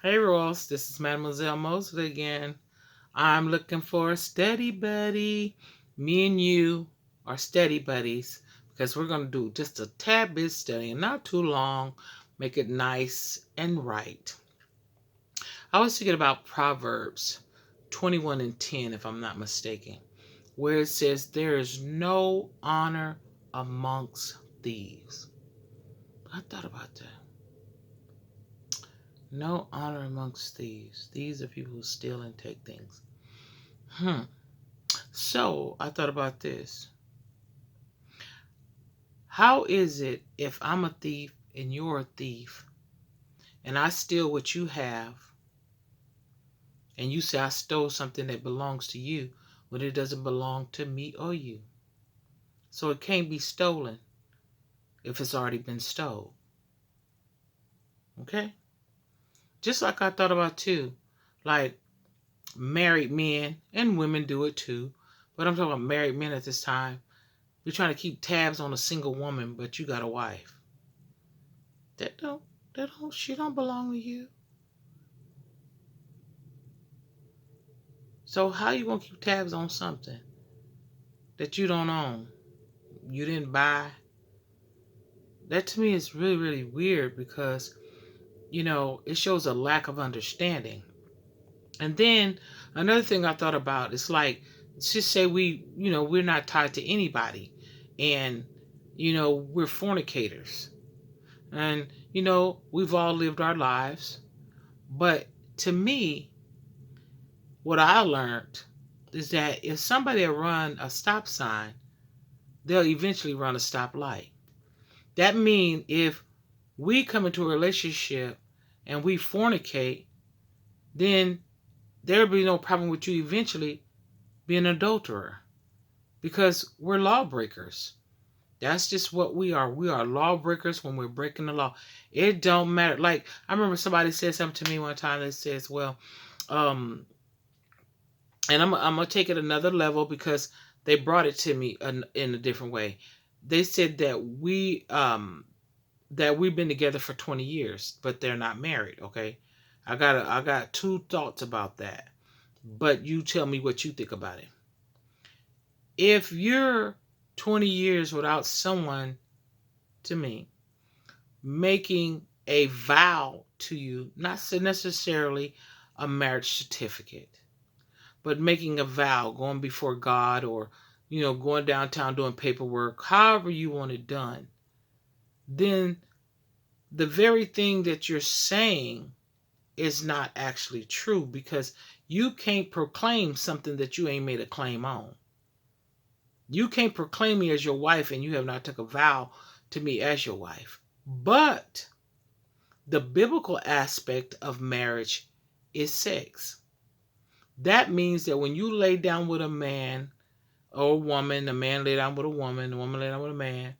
Hey Ross, this is Mademoiselle Mosley again. I'm looking for a steady buddy. Me and you are steady buddies because we're going to do just a tad bit study and not too long. Make it nice and right. I was thinking about Proverbs 21 and 10, if I'm not mistaken, where it says, there is no honor amongst thieves. I thought about that. No honor amongst thieves. Thieves are people who steal and take things. Hmm. So I thought about this. How is it if I'm a thief and you're a thief and I steal what you have and you say I stole something that belongs to you when it doesn't belong to me or you? So it can't be stolen if it's already been stole. Okay? Just like I thought about too. Like married men and women do it too. But I'm talking about married men at this time. You're trying to keep tabs on a single woman, but you got a wife. She don't belong to you. So how you gonna keep tabs on something that you don't own? You didn't buy? That to me is really, really weird because, it shows a lack of understanding. And then another thing I thought about is like, just say we're not tied to anybody and, we're fornicators. And, we've all lived our lives. But to me, what I learned is that if somebody run a stop sign, they'll eventually run a stoplight. That means if we come into a relationship and we fornicate, then there'll be no problem with you eventually being an adulterer because we're lawbreakers. That's just what we are. We are lawbreakers when we're breaking the law. It don't matter. Like, I remember somebody said something to me one time that says, well, um, and I'm going to take it another level because they brought it to me in a different way. They said that we've been together for 20 years, but they're not married, okay? I got two thoughts about that. But you tell me what you think about it. If you're 20 years without someone, to me, making a vow to you, not necessarily a marriage certificate, but making a vow, going before God or, going downtown doing paperwork, however you want it done, then the very thing that you're saying is not actually true because you can't proclaim something that you ain't made a claim on. You can't proclaim me as your wife and you have not took a vow to me as your wife. But the biblical aspect of marriage is sex. That means that when you lay down with a man or a woman, a man lay down with a woman, a woman lay down with a man,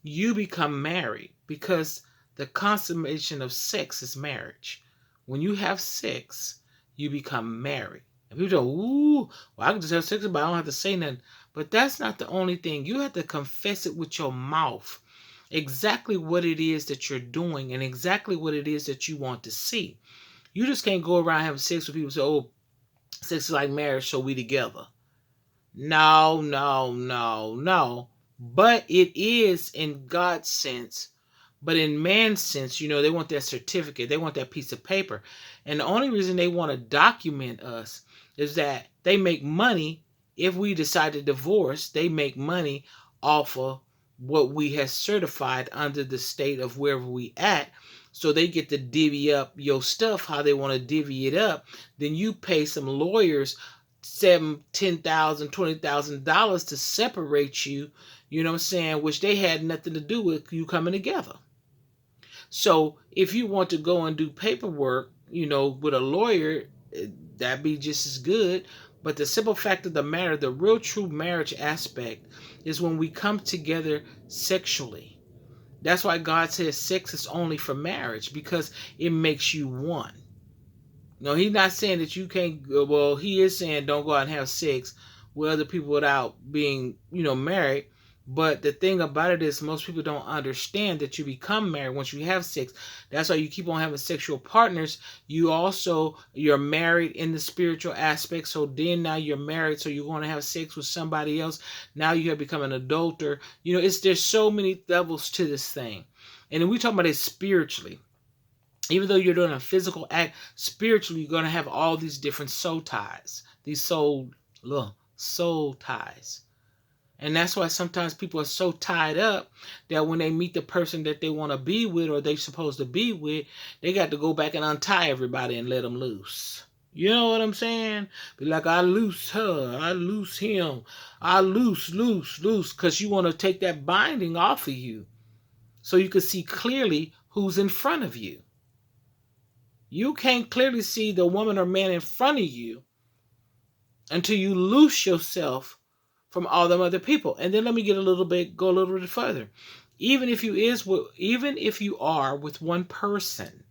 you become married because the consummation of sex is marriage. When you have sex, you become married. And people go, ooh, well, I can just have sex, but I don't have to say nothing. But that's not the only thing. You have to confess it with your mouth. Exactly what it is that you're doing and exactly what it is that you want to see. You just can't go around having sex with people and say, oh, sex is like marriage, so we together. No, no, no, no. But it is in God's sense. But in man's sense, they want that certificate. They want that piece of paper. And the only reason they want to document us is that they make money. If we decide to divorce, they make money off of what we have certified under the state of wherever we at. So they get to divvy up your stuff how they want to divvy it up. Then you pay some lawyers $7,000, $10,000, $20,000 to separate you, you know what I'm saying, which they had nothing to do with you coming together. So if you want to go and do paperwork, with a lawyer, that'd be just as good. But the simple fact of the matter, the real true marriage aspect is when we come together sexually. That's why God says sex is only for marriage because it makes you one. No, he's not saying that you can't. Well, he is saying don't go out and have sex with other people without being, married. But the thing about it is most people don't understand that you become married once you have sex. That's why you keep on having sexual partners. You're married in the spiritual aspect. So then now you're married. So you're going to have sex with somebody else. Now you have become an adulterer. There's so many levels to this thing. And then we talk about it spiritually. Even though you're doing a physical act, spiritually, you're going to have all these different soul ties. These soul ties. And that's why sometimes people are so tied up that when they meet the person that they want to be with or they're supposed to be with, they got to go back and untie everybody and let them loose. You know what I'm saying? Be like, I loose her, I loose him, I loose, because you want to take that binding off of you so you can see clearly who's in front of you. You can't clearly see the woman or man in front of you until you loose yourself from all them other people. And then let me go a little bit further. Even if you are with one person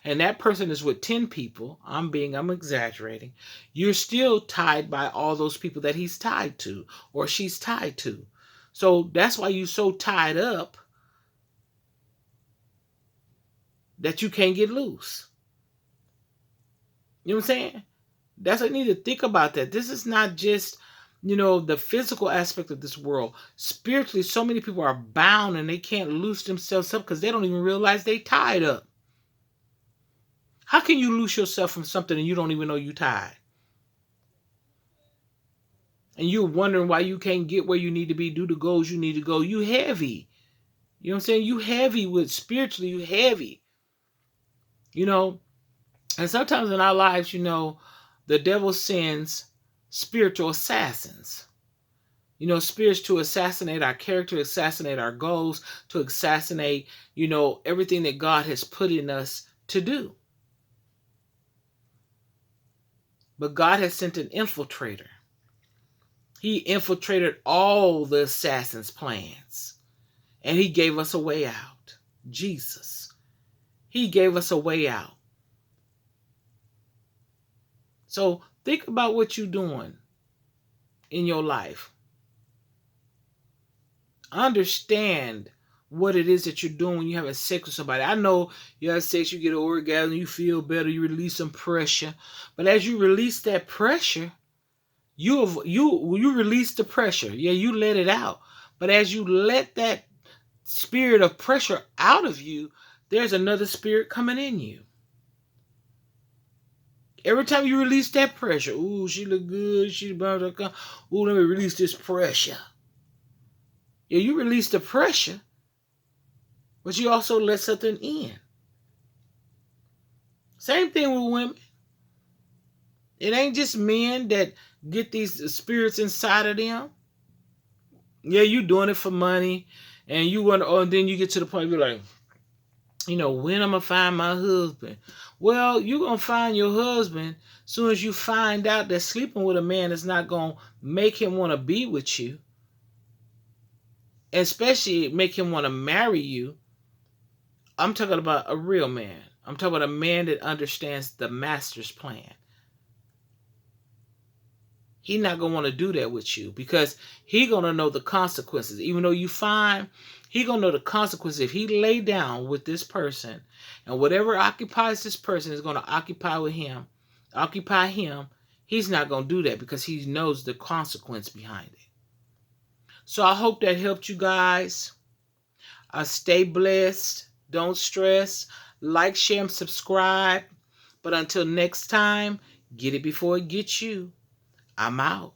and that person is with 10 people, I'm exaggerating, you're still tied by all those people that he's tied to or she's tied to. So that's why you're so tied up that you can't get loose. You know what I'm saying? That's what I need to think about that. This is not just, the physical aspect of this world. Spiritually, so many people are bound and they can't loose themselves up because they don't even realize they tied up. How can you loose yourself from something and you don't even know you tied? And you're wondering why you can't get where you need to be, do the goals you need to go. You heavy. You know what I'm saying? You heavy with spiritually, you heavy. And sometimes in our lives, the devil sends spiritual assassins. Spirits to assassinate our character, assassinate our goals, to assassinate, everything that God has put in us to do. But God has sent an infiltrator. He infiltrated all the assassins' plans. And he gave us a way out. Jesus. He gave us a way out. So think about what you're doing in your life. Understand what it is that you're doing when you're having sex with somebody. I know you have sex, you get an orgasm, you feel better, you release some pressure. But as you release that pressure, you release the pressure. Yeah, you let it out. But as you let that spirit of pressure out of you, there's another spirit coming in you. Every time you release that pressure, ooh, she look good, she about to come. Ooh, let me release this pressure. Yeah, you release the pressure, but you also let something in. Same thing with women. It ain't just men that get these spirits inside of them. Yeah, you doing it for money, and then you get to the point where you're like, when I'm gonna find my husband? Well, you're gonna find your husband as soon as you find out that sleeping with a man is not gonna make him want to be with you, especially make him want to marry you. I'm talking about a real man. I'm talking about a man that understands the master's plan. He's not going to want to do that with you because he's going to know the consequences. Even though you fine, he's going to know the consequences. If he lay down with this person and whatever occupies this person is going to occupy him, he's not going to do that because he knows the consequence behind it. So I hope that helped you guys. Stay blessed. Don't stress. Like, share, and subscribe. But until next time, get it before it gets you. I'm out.